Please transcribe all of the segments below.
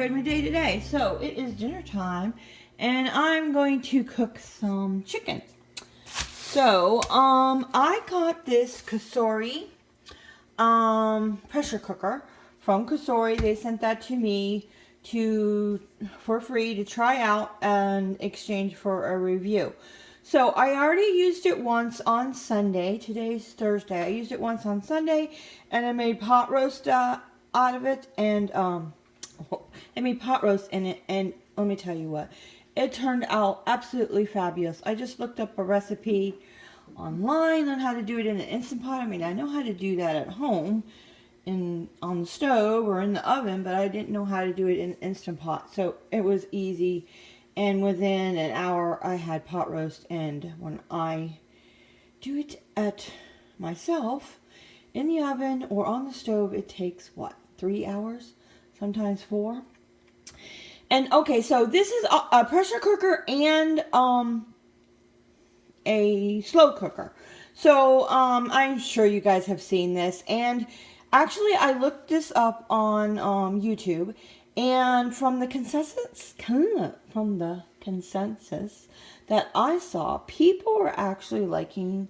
enjoyed my day today. So it is dinner time, and I'm going to cook some chicken. So I got this Cosori pressure cooker from Cosori. They sent that to me for free to try out and exchange for a review. So I already used it once on Sunday. Today's Thursday. I used it once on Sunday, and I made pot roast out of it, and I made pot roast in it. And let me tell you what, it turned out absolutely fabulous. I just looked up a recipe online on how to do it in an Instant Pot. I mean, I know how to do that at home on the stove or in the oven, but I didn't know how to do it in Instant Pot. So it was easy. And within an hour, I had pot roast. And when I do it at myself in the oven or on the stove, it takes, what, 3 hours? Sometimes 4. And, okay, so this is a pressure cooker and a slow cooker. So, I'm sure you guys have seen this. And actually, I looked this up on YouTube. And from the consensus that I saw, people were actually liking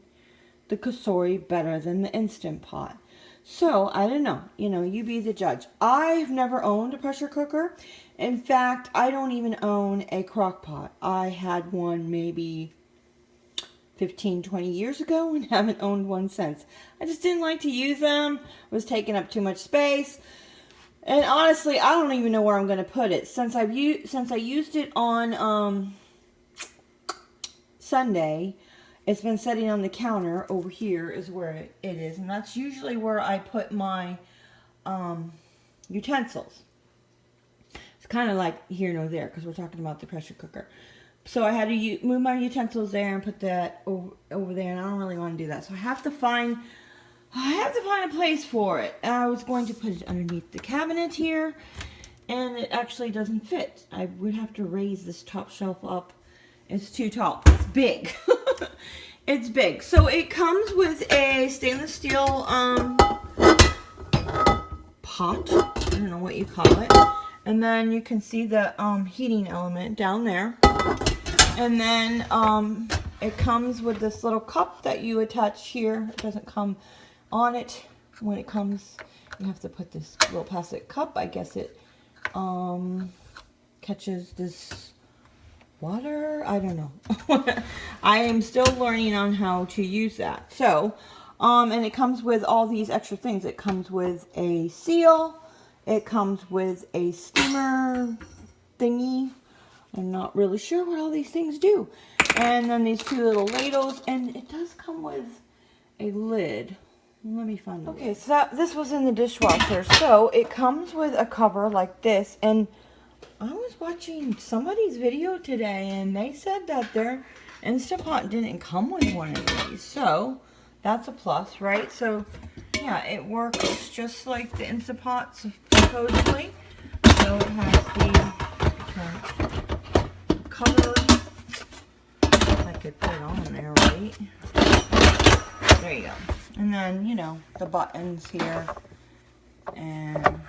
the Cosori better than the Instant Pot. So, I don't know. You know, you be the judge. I've never owned a pressure cooker. In fact, I don't even own a crock pot. I had one maybe 15, 20 years ago and haven't owned one since. I just didn't like to use them. It was taking up too much space. And honestly, I don't even know where I'm going to put it. Since I used it on Sunday, it's been sitting on the counter. Over here is where it is. And that's usually where I put my utensils. It's kind of like here nor there because we're talking about the pressure cooker. So I had to move my utensils there and put that over there. And I don't really want to do that. So I have to find a place for it. And I was going to put it underneath the cabinet here, and it actually doesn't fit. I would have to raise this top shelf up. It's too tall. It's big. It's big. So it comes with a stainless steel pot. I don't know what you call it. And then you can see the heating element down there. And then it comes with this little cup that you attach here. It doesn't come on it. When it comes, you have to put this little plastic cup. I guess it catches this water. I don't know. I am still learning on how to use that. So, and it comes with all these extra things. It comes with a seal. It comes with a steamer thingy. I'm not really sure what all these things do. And then these 2 little ladles. And it does come with a lid. Let me find it. Okay, so this was in the dishwasher. So it comes with a cover like this. And I was watching somebody's video today, and they said that their Instant Pot didn't come with one of these. So that's a plus, right? So yeah, it works just like the Instant Pot supposedly. So it has the cover. I could put it on there, right? There you go. And then, you know, the buttons here and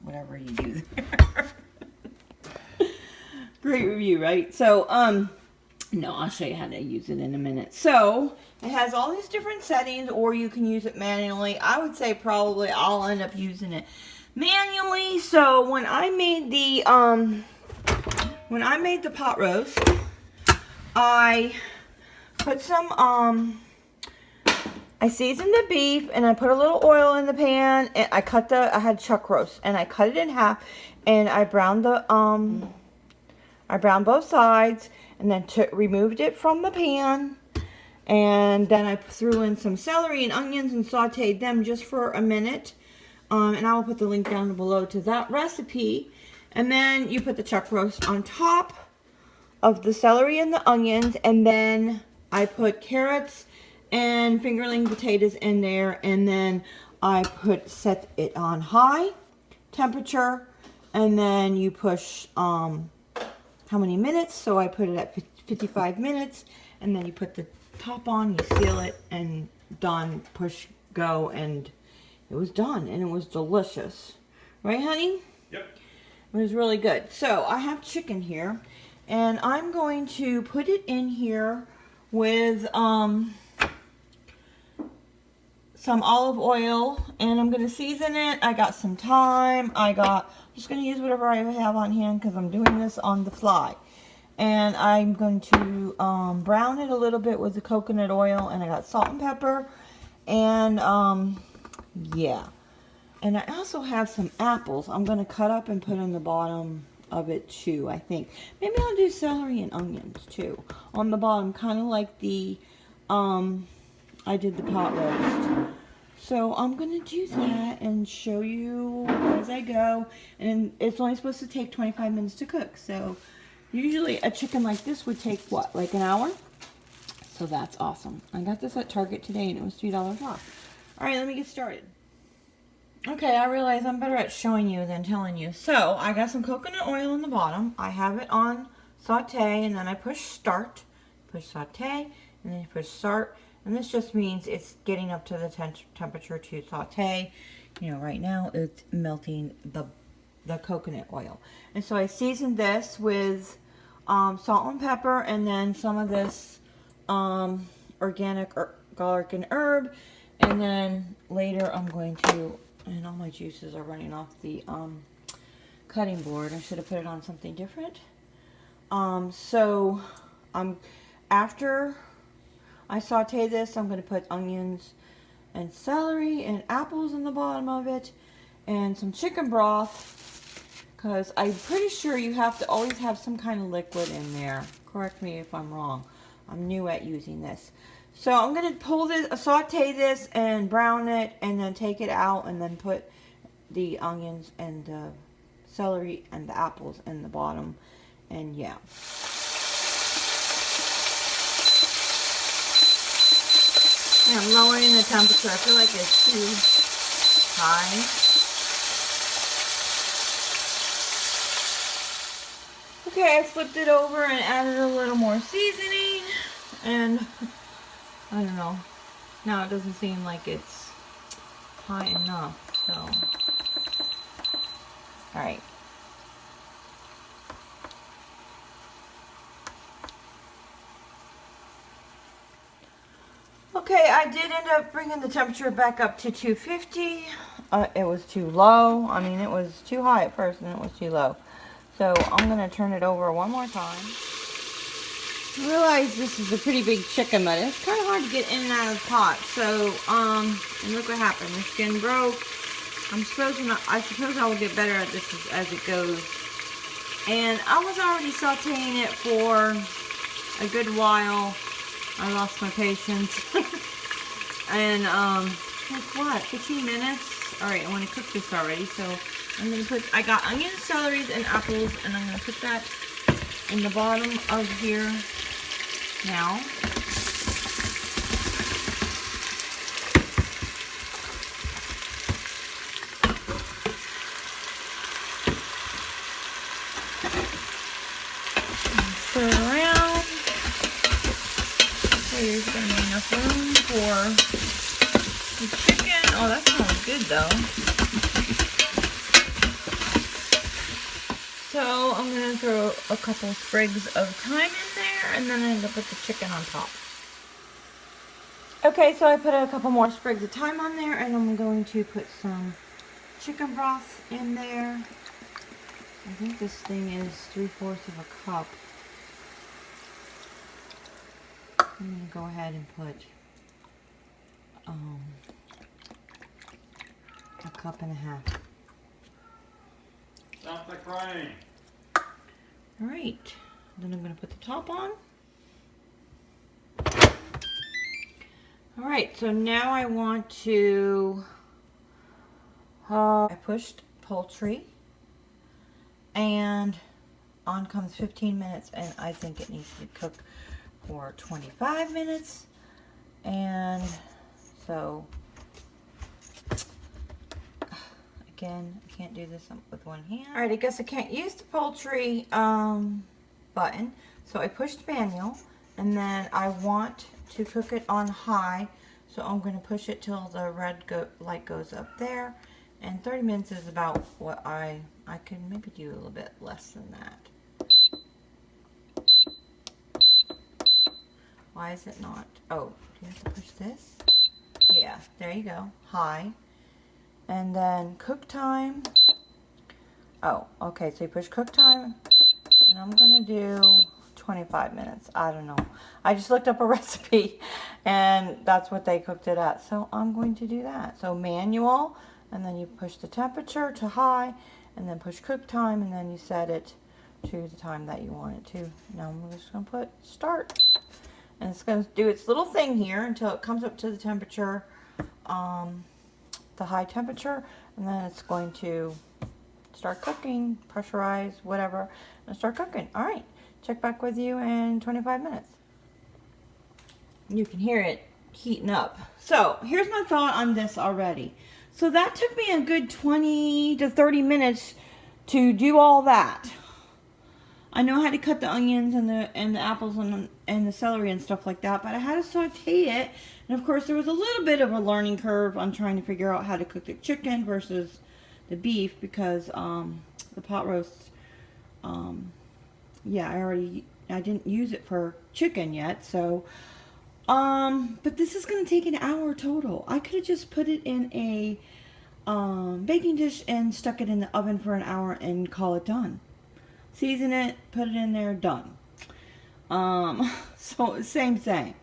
whatever you do there. Great review, right? So, no, I'll show you how to use it in a minute. So, it has all these different settings, or you can use it manually. I would say probably I'll end up using it manually. So, when I made the pot roast, I put some, I seasoned the beef, and I put a little oil in the pan, and I had chuck roast, and I cut it in half, and I browned both sides, and then removed it from the pan, and then I threw in some celery and onions and sauteed them just for a minute, and I will put the link down below to that recipe. And then you put the chuck roast on top of the celery and the onions, and then I put carrots and fingerling potatoes in there, and then I set it on high temperature, and then you push how many minutes. So I put it at 55 minutes, and then you put the top on, you seal it, and done. Push go, and it was done, and it was delicious, right, honey? Yep. It was really good. So I have chicken here, and I'm going to put it in here with some olive oil, and I'm going to season it. I got some thyme. I'm just going to use whatever I have on hand because I'm doing this on the fly. And I'm going to brown it a little bit with the coconut oil, and I got salt and pepper, and yeah. And I also have some apples I'm going to cut up and put in the bottom of it too, I think. Maybe I'll do celery and onions too on the bottom, kind of like the I did the pot roast. So I'm going to do that and show you as I go. And it's only supposed to take 25 minutes to cook. So usually a chicken like this would take, what, like an hour? So that's awesome. I got this at Target today and it was $3 off. Alright, let me get started. Okay, I realize I'm better at showing you than telling you. So I got some coconut oil in the bottom. I have it on saute, and then I push start, push saute, and then you push start. And this just means it's getting up to the temperature to saute. You know, right now it's melting the coconut oil. And so I seasoned this with salt and pepper, and then some of this organic garlic and herb. And then later I'm going to, and all my juices are running off the cutting board. I should have put it on something different. After I saute this, I'm going to put onions and celery and apples in the bottom of it, and some chicken broth, because I'm pretty sure you have to always have some kind of liquid in there. Correct me if I'm wrong. I'm new at using this. So I'm going to saute this and brown it, and then take it out, and then put the onions and the celery and the apples in the bottom, and yeah. And I'm lowering the temperature. I feel like it's too high. Okay, I flipped it over and added a little more seasoning, and I don't know. Now it doesn't seem like it's high enough, so. Alright. Okay, I did end up bringing the temperature back up to 250. It was too low. I mean, it was too high at first and it was too low. So I'm going to turn it over one more time. I realize this is a pretty big chicken, but it's kind of hard to get in and out of the pot. So, and look what happened. The skin broke. I suppose I will get better at this as it goes. And I was already sauteing it for a good while. I lost my patience. And, like what, 15 minutes? Alright, I want to cook this already, so I'm going to I got onions, celeries, and apples, and I'm going to put that in the bottom of here now. Stir it around. There's going to be enough room for the chicken. Oh, that smells good though. So I'm going to throw a couple sprigs of thyme in there, and then I'm going to put the chicken on top. Okay, so I put a couple more sprigs of thyme on there, and I'm going to put some chicken broth in there. I think this thing is 3/4 of a cup. I'm going to go ahead and put a cup and a half. Stop the crying. Alright, then I'm going to put the top on. Alright, so now I want to, I pushed poultry, and on comes 15 minutes, and I think it needs to cook for 25 minutes, and so, again, I can't do this with one hand. Alright, I guess I can't use the poultry button, so I pushed manual, and then I want to cook it on high, so I'm going to push it till the red light goes up there, and 30 minutes is about what I I could maybe do a little bit less than that. Why is it not? Oh, do you have to push this? Yeah, there you go. High. And then cook time. Oh, okay, so you push cook time. And I'm going to do 25 minutes. I don't know. I just looked up a recipe and that's what they cooked it at. So I'm going to do that. So manual, and then you push the temperature to high, and then push cook time, and then you set it to the time that you want it to. Now I'm just going to put start. And it's going to do its little thing here until it comes up to the temperature, the high temperature, and then it's going to start cooking, pressurize, whatever, and start cooking. All right, check back with you in 25 minutes. You can hear it heating up. So here's my thought on this already. So that took me a good 20 to 30 minutes to do all that. I know how to cut the onions and the apples and the celery and stuff like that, but I had to saute it. And of course there was a little bit of a learning curve on trying to figure out how to cook the chicken versus the beef, because the pot roast, yeah, I didn't use it for chicken yet, so but this is going to take an hour total. I could have just put it in a baking dish and stuck it in the oven for an hour and call it done. Season it, put it in there, done. So same thing.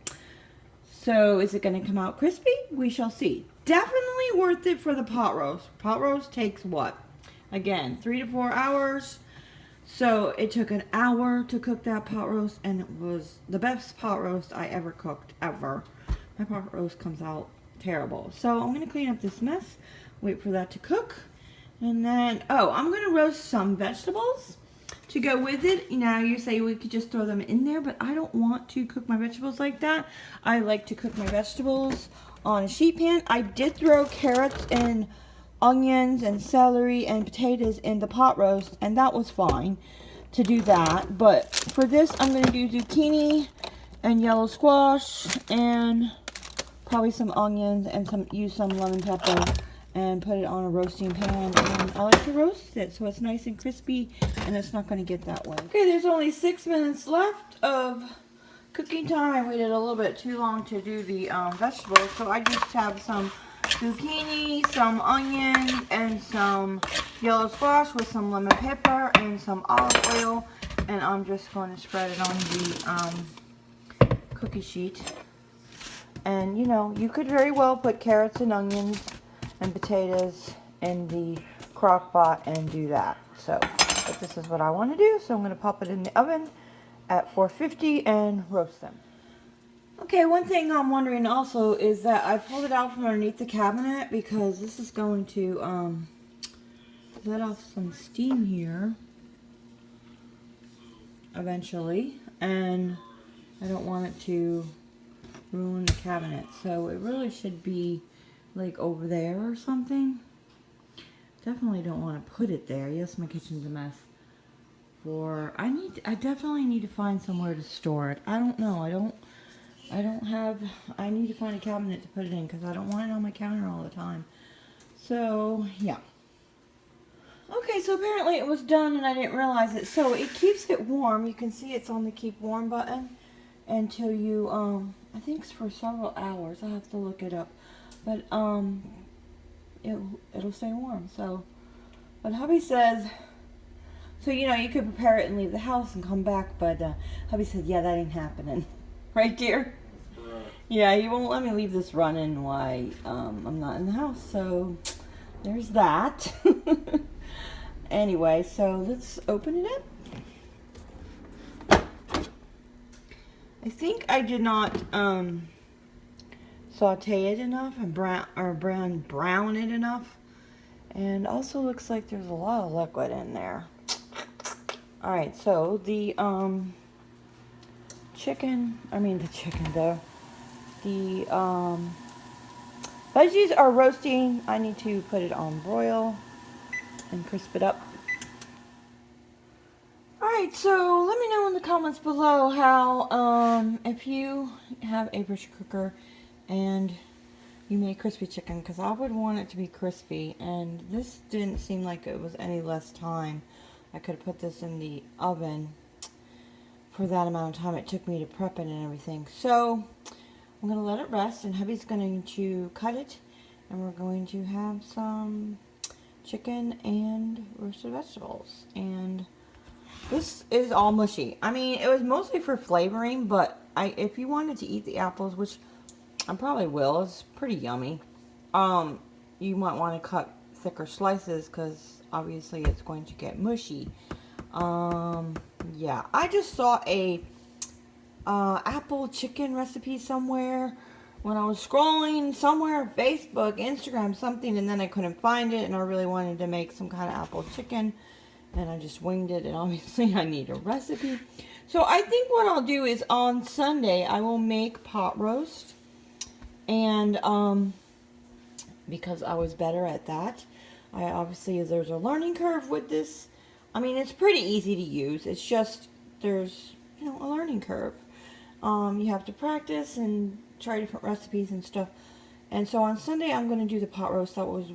So is it going to come out crispy? We shall see. Definitely worth it for the pot roast. Pot roast takes what? Again, 3 to 4 hours. So it took an hour to cook that pot roast, and it was the best pot roast I ever cooked, ever. My pot roast comes out terrible. So I'm going to clean up this mess, wait for that to cook, and then, oh, I'm going to roast some vegetables to go with it. You know, you say we could just throw them in there, but I don't want to cook my vegetables like that. I like to cook my vegetables on a sheet pan. I did throw carrots and onions and celery and potatoes in the pot roast, and that was fine to do that. But for this, I'm going to do zucchini and yellow squash and probably some onions and use some lemon pepper and put it on a roasting pan. And I like to roast it so it's nice and crispy and it's not going to get that way. Okay, there's only 6 minutes left of cooking time. I waited a little bit too long to do the vegetables, so I just have some zucchini, some onions, and some yellow squash with some lemon pepper and some olive oil, and I'm just going to spread it on the cookie sheet. And you know, you could very well put carrots and onions and potatoes in the crock pot and do that. So, but this is what I want to do, so I'm going to pop it in the oven at 450 and roast them. Okay, one thing I'm wondering also is that I pulled it out from underneath the cabinet because this is going to let off some steam here eventually, and I don't want it to ruin the cabinet. So it really should be like over there or something. Definitely don't want to put it there. Yes, my kitchen's a mess. I definitely need to find somewhere to store it. I don't know. I need to find a cabinet to put it in because I don't want it on my counter all the time. So, yeah. Okay, so apparently it was done and I didn't realize it. So it keeps it warm. You can see it's on the keep warm button until you, I think it's for several hours. I'll have to look it up. But, it'll stay warm. So, but hubby says, so, you know, you could prepare it and leave the house and come back. But hubby said, yeah, that ain't happening. Right, dear? Right. Yeah, he won't let me leave this running while I'm not in the house. So, there's that. Anyway, so let's open it up. I think I did not saute it enough and brown it enough. And also looks like there's a lot of liquid in there. Alright, so the the veggies are roasting. I need to put it on broil and crisp it up. Alright, so let me know in the comments below how, if you have a pressure cooker and you make crispy chicken, because I would want it to be crispy, and this didn't seem like it was any less time. I could put this in the oven for that amount of time it took me to prep it and everything. So I'm going to let it rest, and hubby's going to cut it, and we're going to have some chicken and roasted vegetables. And this is all mushy. I mean, it was mostly for flavoring, but if you wanted to eat the apples, which I probably will, it's pretty yummy. You might want to cut thicker slices because obviously it's going to get mushy. Yeah, I just saw a apple chicken recipe somewhere when I was scrolling somewhere, Facebook, Instagram, something, and then I couldn't find it, and I really wanted to make some kind of apple chicken, and I just winged it, and obviously I need a recipe. So I think what I'll do is on Sunday I will make pot roast, and because I was better at that. Obviously there's a learning curve with this. I mean, it's pretty easy to use. It's just there's, you know, a learning curve. You have to practice and try different recipes and stuff. And so on Sunday I'm going to do the pot roast. That was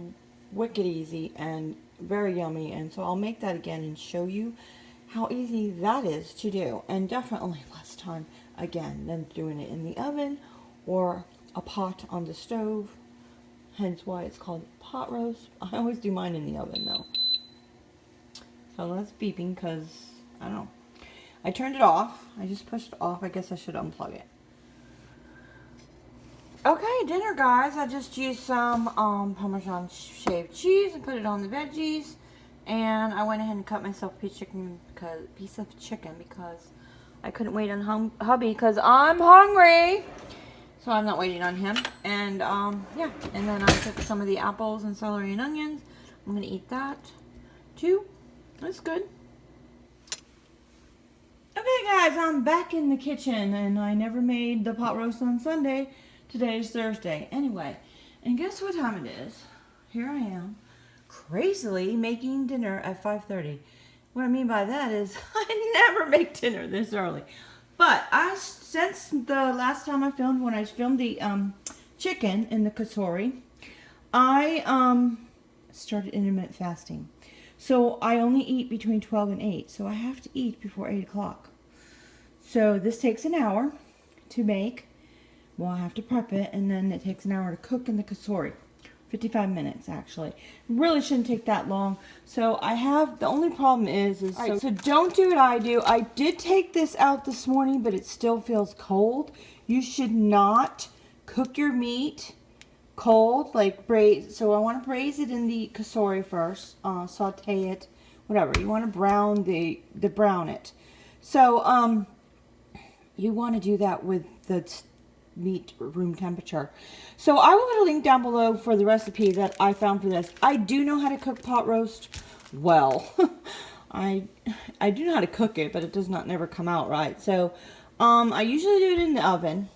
wicked easy and very yummy. And so I'll make that again and show you how easy that is to do. And definitely less time, again, than doing it in the oven or a pot on the stove. Hence why it's called pot roast. I always do mine in the oven though. So that's beeping because, I don't know. I turned it off. I just pushed it off. I guess I should unplug it. Okay, dinner guys. I just used some Parmesan shaved cheese and put it on the veggies. And I went ahead and cut myself a piece of chicken because I couldn't wait on hubby because I'm hungry. So I'm not waiting on him. And yeah, and then I took some of the apples and celery and onions. I'm going to eat that too. That's good. Okay guys, I'm back in the kitchen, and I never made the pot roast on Sunday. Today is Thursday. Anyway, and guess what time it is? Here I am, crazily making dinner at 5:30. What I mean by that is I never make dinner this early. But since the last time I filmed, when I filmed the chicken in the Cosori, I started intermittent fasting. So I only eat between 12 and 8. So I have to eat before 8 o'clock. So this takes an hour to make. Well, I have to prep it, and then it takes an hour to cook in the Cosori. 55 minutes, actually. Really shouldn't take that long. So I have, the only problem is so don't do what I do. I did take this out this morning, but it still feels cold. You should not cook your meat cold, like braise. So I want to braise it in the Cosori first, saute it, whatever. You want to brown brown it. So you want to do that with the meat room temperature. So I will put a link down below for the recipe that I found for this. I do know how to cook pot roast well. I do know how to cook it, but it does not never come out right. So I usually do it in the oven.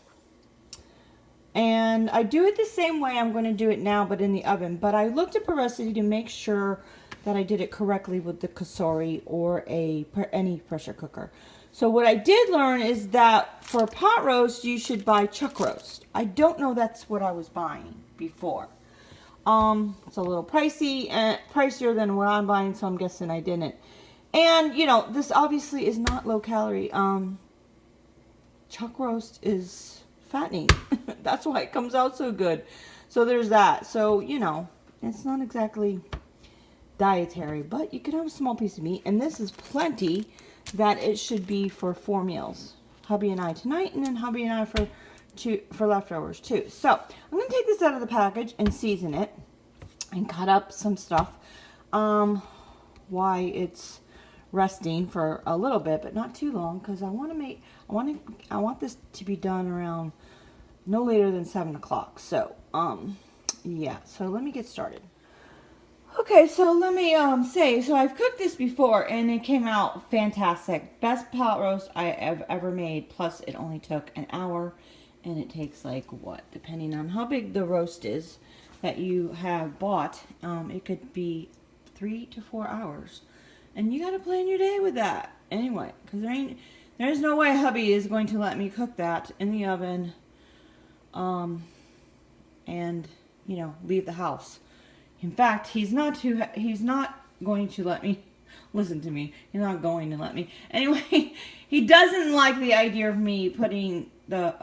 And I do it the same way I'm going to do it now, but in the oven. But I looked up a recipe to make sure that I did it correctly with the Cosori or any pressure cooker. So what I did learn is that for pot roast, you should buy chuck roast. I don't know that's what I was buying before. It's a little pricier than what I'm buying, so I'm guessing I didn't. And, you know, this obviously is not low calorie. Chuck roast is fattening. That's why it comes out so good. So there's that. So, you know, it's not exactly dietary, but you can have a small piece of meat. And this is plenty that it should be for 4 meals. Hubby and I tonight, and then hubby and I for leftovers too. So I'm going to take this out of the package and season it and cut up some stuff while it's resting for a little bit, but not too long, because I want this to be done around no later than 7 o'clock. So yeah, so let me get started. Okay, so let me say, so I've cooked this before and it came out fantastic. Best pot roast I have ever made, plus it only took an hour, and it takes like, what, depending on how big the roast is that you have bought, it could be 3 to 4 hours. And you gotta plan your day with that. Anyway, because there's no way hubby is going to let me cook that in the oven and, you know, leave the house. In fact, he's not going to let me. Listen to me. He's not going to let me. Anyway, he doesn't like the idea of me putting the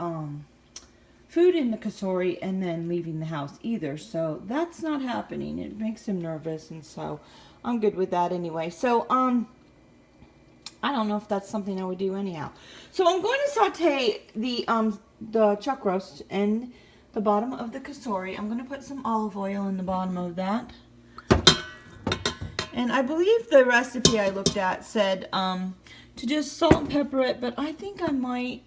food in the Cosori and then leaving the house either. So that's not happening. It makes him nervous, and so I'm good with that anyway. So I don't know if that's something I would do anyhow. So I'm going to saute the chuck roast in the bottom of the Cosori. I'm going to put some olive oil in the bottom of that. And I believe the recipe I looked at said to just salt and pepper it, but I think I might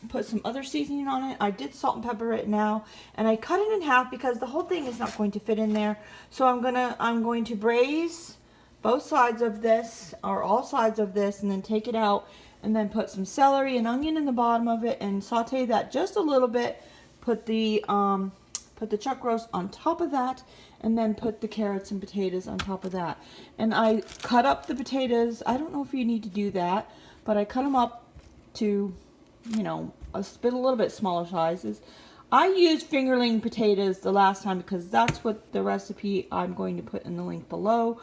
put some other seasoning on it. I did salt and pepper it now, and I cut it in half because the whole thing is not going to fit in there. So I'm going to braise both sides of this, or all sides of this, and then take it out, and then put some celery and onion in the bottom of it, and saute that just a little bit. Put the chuck roast on top of that, and then put the carrots and potatoes on top of that. And I cut up the potatoes. I don't know if you need to do that, but I cut them up to, you know, a little bit smaller sizes. I used fingerling potatoes the last time because that's what the recipe I'm going to put in the link below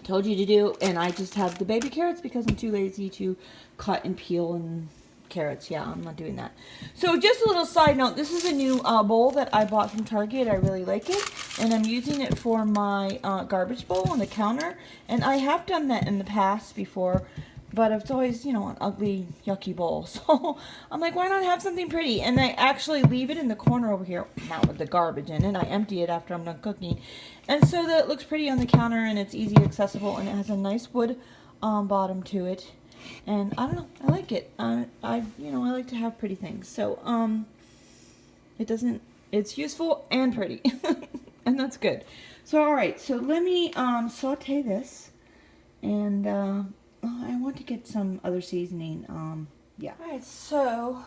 told you to do, and I just have the baby carrots because I'm too lazy to cut and peel and carrots. Yeah, I'm not doing that. So just a little side note, this is a new bowl that I bought from Target. I really like it, and I'm using it for my garbage bowl on the counter, and I have done that in the past before, but it's always, you know, an ugly, yucky bowl. So I'm like, why not have something pretty? And I actually leave it in the corner over here, not with the garbage in it. I empty it after I'm done cooking. And so that it looks pretty on the counter, and it's easy accessible, and it has a nice wood bottom to it. And I don't know, I like it. I like to have pretty things. So it's useful and pretty. And that's good. So all right, so let me saute this, and I want to get some other seasoning. Yeah. All right, so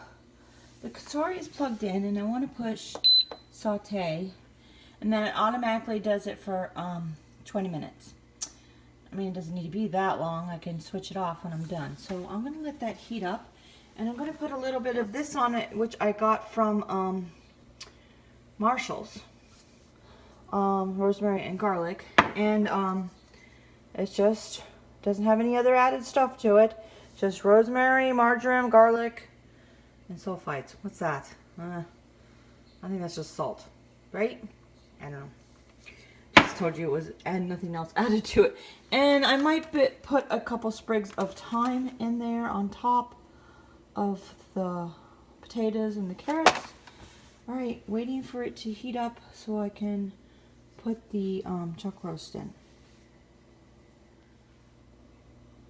the Cosori is plugged in, and I want to push saute, and then it automatically does it for 20 minutes. I mean, it doesn't need to be that long. I can switch it off when I'm done. So I'm going to let that heat up, and I'm going to put a little bit of this on it, which I got from Marshall's, rosemary and garlic, and it's just doesn't have any other added stuff to it. Just rosemary, marjoram, garlic, and sulfites. What's that? I think that's just salt, right? I don't know. Just told you it was, and nothing else added to it. And I might put a couple sprigs of thyme in there on top of the potatoes and the carrots. All right, waiting for it to heat up so I can put the chuck roast in.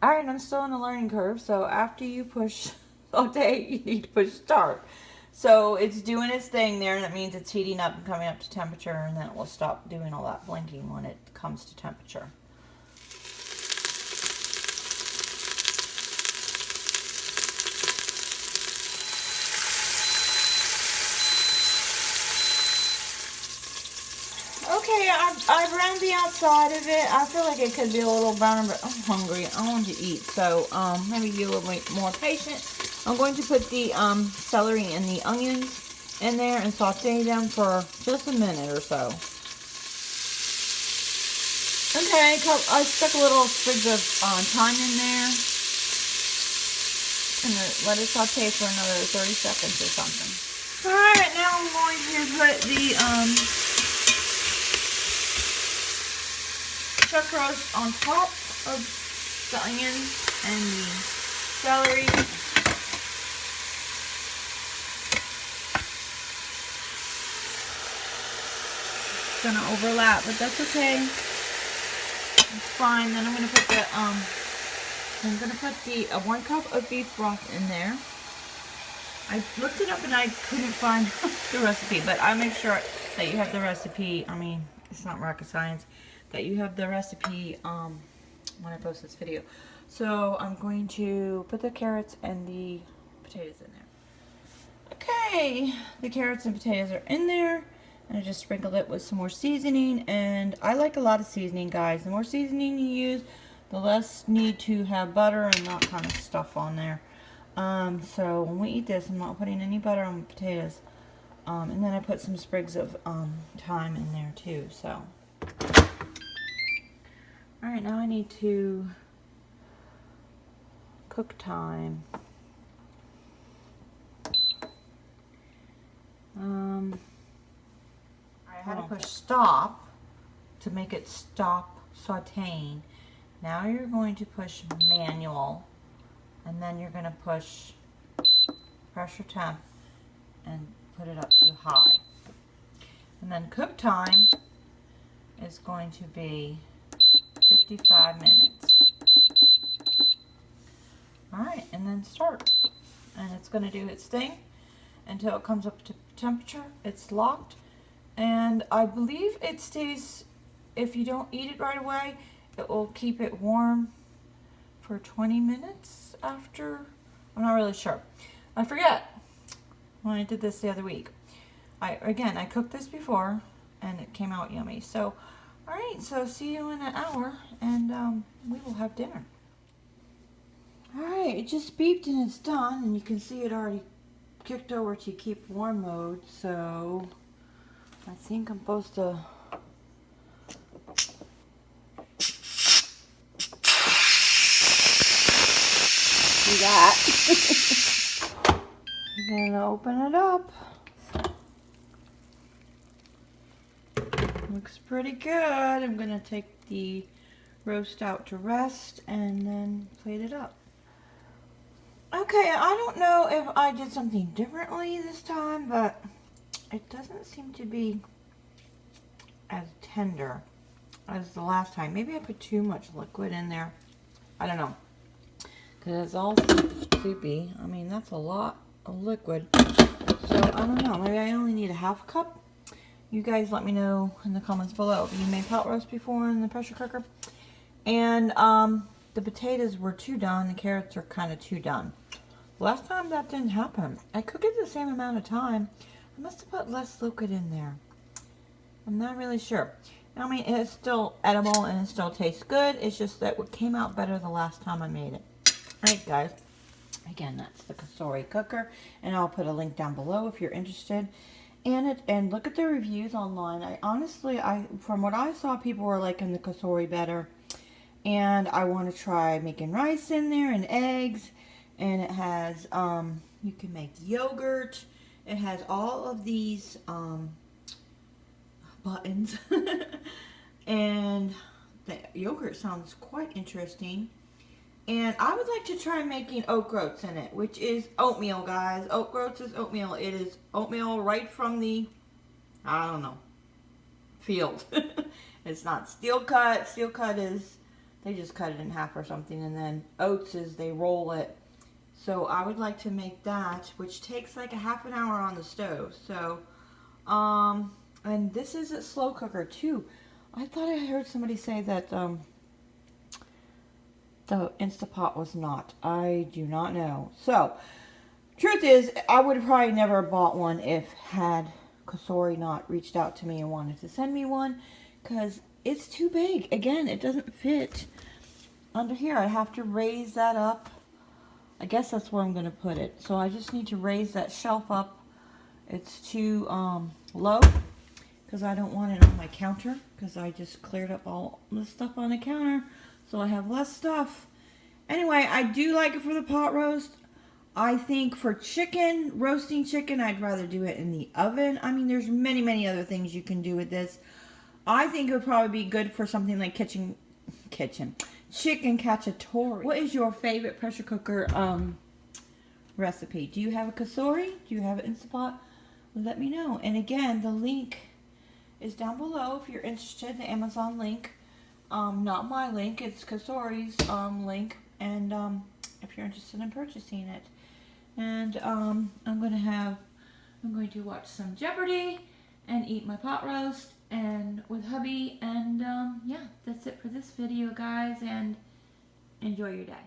Alright, I'm still on the learning curve, so after you push saute, you need to push start. So it's doing its thing there, and that means it's heating up and coming up to temperature, and then it will stop doing all that blinking when it comes to temperature. Okay, I've rounded the outside of it. I feel like it could be a little browner, but I'm hungry. I want to eat, so maybe be a little bit more patient. I'm going to put the celery and the onions in there and saute them for just a minute or so. Okay, I stuck a little sprigs of thyme in there. I'm going to let it saute for another 30 seconds or something. Alright, now I'm going to put the chuck roast on top of the onions and the celery. It's gonna overlap, but that's okay. It's fine. Then I'm gonna put the 1 cup of beef broth in there. I looked it up and I couldn't find the recipe, but I make sure that you have the recipe. I mean, it's not rocket science. That you have the recipe when I post this video. So I'm going to put the carrots and the potatoes in there. Okay, the carrots and potatoes are in there, and I just sprinkled it with some more seasoning. And I like a lot of seasoning, guys. The more seasoning you use, the less need to have butter and that kind of stuff on there. So when we eat this, I'm not putting any butter on the potatoes. And then I put some sprigs of thyme in there too. So, all right, now I need to cook time. I had to push stop to make it stop sauteing. Now you're going to push manual, and then you're going to push pressure temp and put it up to high. And then cook time is going to be 55 minutes. Alright, and then start. And it's going to do its thing until it comes up to temperature. It's locked. And I believe it stays, if you don't eat it right away, it will keep it warm for 20 minutes after. I'm not really sure. I forget when I did this the other week. I cooked this before and it came out yummy. So, alright, so see you in an hour and we will have dinner. Alright, it just beeped and it's done, and you can see it already kicked over to keep warm mode, so I think I'm supposed to do that. I'm gonna open it up. Looks pretty good. I'm gonna take the roast out to rest and then plate it up. Okay, I don't know if I did something differently this time, but it doesn't seem to be as tender as the last time. Maybe I put too much liquid in there. I don't know. Because it's all soupy. I mean, that's a lot of liquid. So, I don't know. Maybe I only need a half cup. You guys let me know in the comments below. Have you made pot roast before in the pressure cooker? And the potatoes were too done. The carrots are kind of too done. Last time that didn't happen. I cooked it the same amount of time. I must have put less liquid in there. I'm not really sure. I mean, it's still edible and it still tastes good. It's just that it came out better the last time I made it. Alright guys. Again, that's the Cosori cooker. And I'll put a link down below if you're interested. And look at the reviews online. From what I saw, people were liking the Cosori better. And I want to try making rice in there and eggs. And it has, you can make yogurt. It has all of these buttons. And the yogurt sounds quite interesting. And I would like to try making oat groats in it, which is oatmeal, guys. Oat groats is oatmeal. It is oatmeal right from the, I don't know, field. It's not steel cut. Steel cut is, they just cut it in half or something. And then oats is they roll it. So I would like to make that, which takes like a half an hour on the stove. So, and this is a slow cooker too. I thought I heard somebody say that the Instapot was not. I do not know. So, truth is, I would have probably never bought one if had Cosori not reached out to me and wanted to send me one, because it's too big. Again, it doesn't fit under here. I have to raise that up. I guess that's where I'm going to put it. So I just need to raise that shelf up. It's too low because I don't want it on my counter, because I just cleared up all the stuff on the counter. So I have less stuff. Anyway, I do like it for the pot roast. I think for chicken, roasting chicken, I'd rather do it in the oven. I mean, there's many, many other things you can do with this. I think it would probably be good for something like chicken cacciatore. What is your favorite pressure cooker recipe? Do you have a Cosori? Do you have an Instapot? Let me know. And again, the link is down below if you're interested, the Amazon link. Not my link, it's Cosori's link, and if you're interested in purchasing it. And I'm going to watch some Jeopardy and eat my pot roast and with hubby, and yeah, that's it for this video, guys, and enjoy your day.